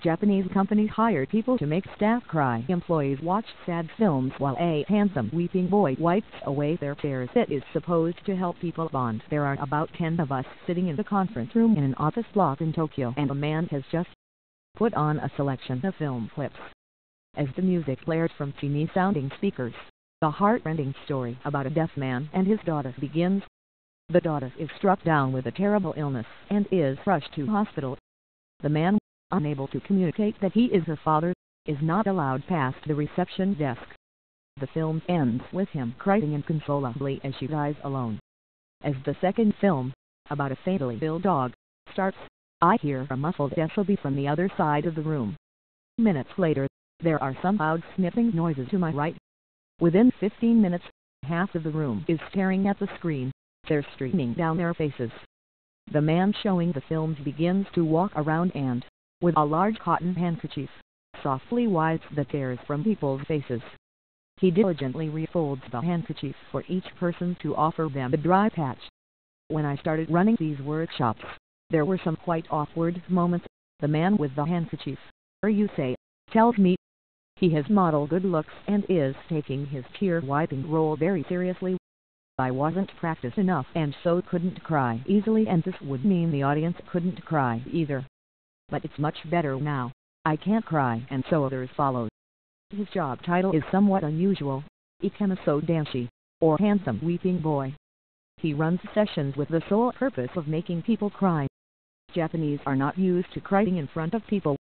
Japanese companies hire people to make staff cry. Employees watch sad films while a handsome weeping boy wipes away their tears. It is supposed to help people bond. There are about 10 of us sitting in the conference room in an office block in Tokyo, and a man has just put on a selection of film clips. As the music blared from teeny-sounding speakers, the heart-rending story about a deaf man and his daughter begins. The daughter is struck down with a terrible illness and is rushed to hospital. The man, unable to communicate that he is her father, is not allowed past the reception desk. The film ends with him crying inconsolably as she dies alone. As the second film, about a fatally ill dog, starts, I hear a muffled SOB from the other side of the room. Minutes later, there are some loud sniffing noises to my right. Within 15 minutes, half of the room is staring at the screen, tears streaming down their faces. The man showing the films begins to walk around and, with a large cotton handkerchief, softly wipes the tears from people's faces. He diligently refolds the handkerchief for each person to offer them a dry patch. When I started running these workshops, there were some quite awkward moments. The man with the handkerchief, you say, tells me he has model good looks and is taking his tear-wiping role very seriously. I wasn't practiced enough and so couldn't cry easily, and this would mean the audience couldn't cry either. But it's much better now. I can't cry, and so others followed. His job title is somewhat unusual, Ikemaso Danshi, or Handsome Weeping Boy. He runs sessions with the sole purpose of making people cry. Japanese are not used to crying in front of people.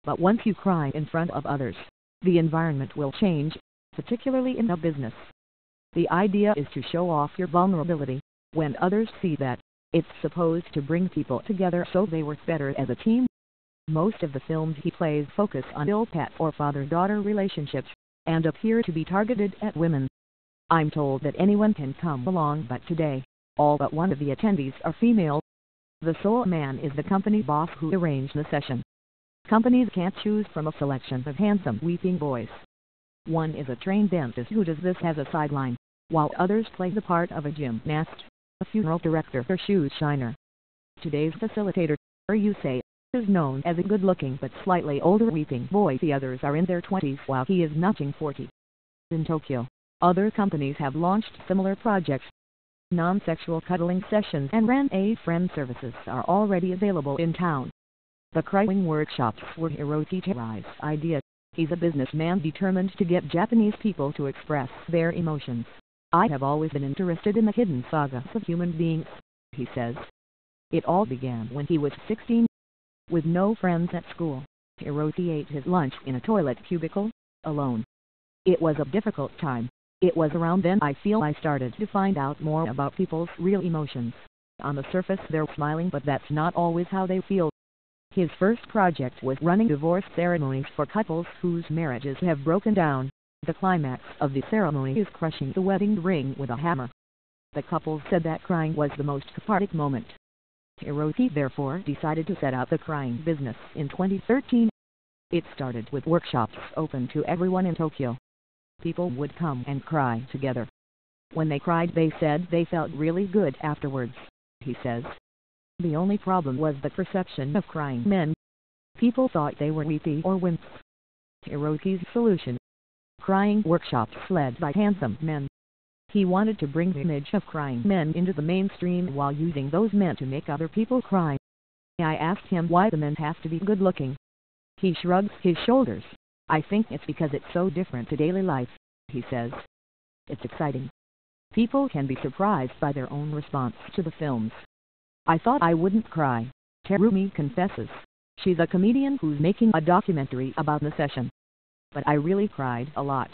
But once you cry in front of others, the environment will change, particularly in a business. The idea is to show off your vulnerability. When others see that, it's supposed to bring people together so they work better as a team. Most of the films he plays focus on ill pet or father-daughter relationships, and appear to be targeted at women. I'm told that anyone can come along, but today, all but one of the attendees are female. The sole man is the company boss who arranged the session. Companies can't choose from a selection of handsome weeping boys. One is a trained dentist who does this as a sideline, while others play the part of a gymnast, a funeral director or shoe shiner. Today's facilitator, you say, is known as a good-looking but slightly older weeping boy. The others are in their 20s while he is notching 40. In Tokyo, other companies have launched similar projects. Non-sexual cuddling sessions and rent-a-friend services are already available in town. The crying workshops were Hiroki Terai's idea. He's a businessman determined to get Japanese people to express their emotions. I have always been interested in the hidden sagas of human beings, he says. It all began when he was 16. With no friends at school, Hiroki ate his lunch in a toilet cubicle, alone. It was a difficult time. It was around then I feel I started to find out more about people's real emotions. On the surface they're smiling, but that's not always how they feel. His first project was running divorce ceremonies for couples whose marriages have broken down. The climax of the ceremony is crushing the wedding ring with a hammer. The couple said that crying was the most cathartic moment. Hiroki therefore decided to set up the crying business in 2013. It started with workshops open to everyone in Tokyo. People would come and cry together. When they cried, they said they felt really good afterwards, he says. The only problem was the perception of crying men. People thought they were weepy or wimps. Hiroki's solution: crying workshops led by handsome men. He wanted to bring the image of crying men into the mainstream while using those men to make other people cry. I asked him why the men have to be good-looking. He shrugs his shoulders. I think it's because it's so different to daily life, he says. It's exciting. People can be surprised by their own response to the films. I thought I wouldn't cry, Terumi confesses. She's a comedian who's making a documentary about the session. But I really cried a lot.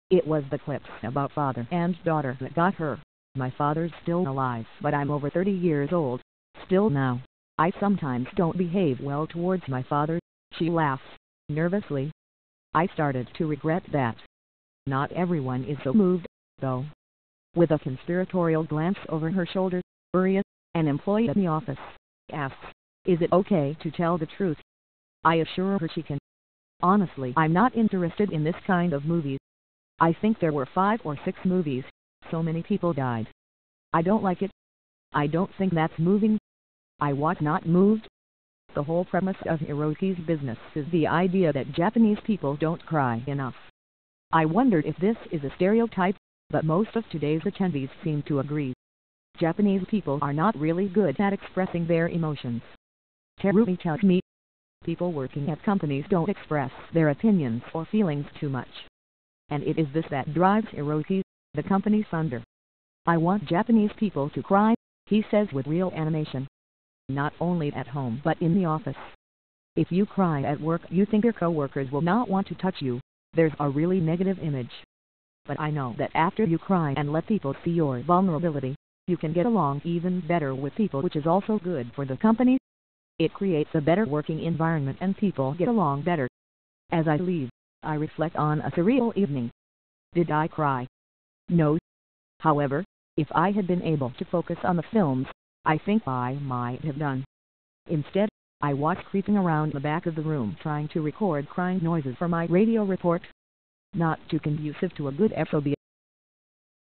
It was the clips about father and daughter that got her. My father's still alive, but I'm over 30 years old. Still now, I sometimes don't behave well towards my father, she laughs, nervously. I started to regret that. Not everyone is so moved, though. With a conspiratorial glance over her shoulder, Urias, an employee at the office, asks, is it okay to tell the truth? I assure her she can. Honestly, I'm not interested in this kind of movies. I think there were 5 or 6 movies, so many people died. I don't like it. I don't think that's moving. I was not moved. The whole premise of Hiroki's business is the idea that Japanese people don't cry enough. I wondered if this is a stereotype, but most of today's attendees seem to agree. Japanese people are not really good at expressing their emotions. Terumi tells me, people working at companies don't express their opinions or feelings too much. And it is this that drives Hiroki, the company's founder. I want Japanese people to cry, he says with real animation. Not only at home but in the office. If you cry at work, you think your coworkers will not want to touch you. There's a really negative image. But I know that after you cry and let people see your vulnerability, you can get along even better with people, which is also good for the company. It creates a better working environment and people get along better. As I leave, I reflect on a surreal evening. Did I cry? No. However, if I had been able to focus on the films, I think I might have done. Instead, I was creeping around the back of the room trying to record crying noises for my radio report. Not too conducive to a good FOB.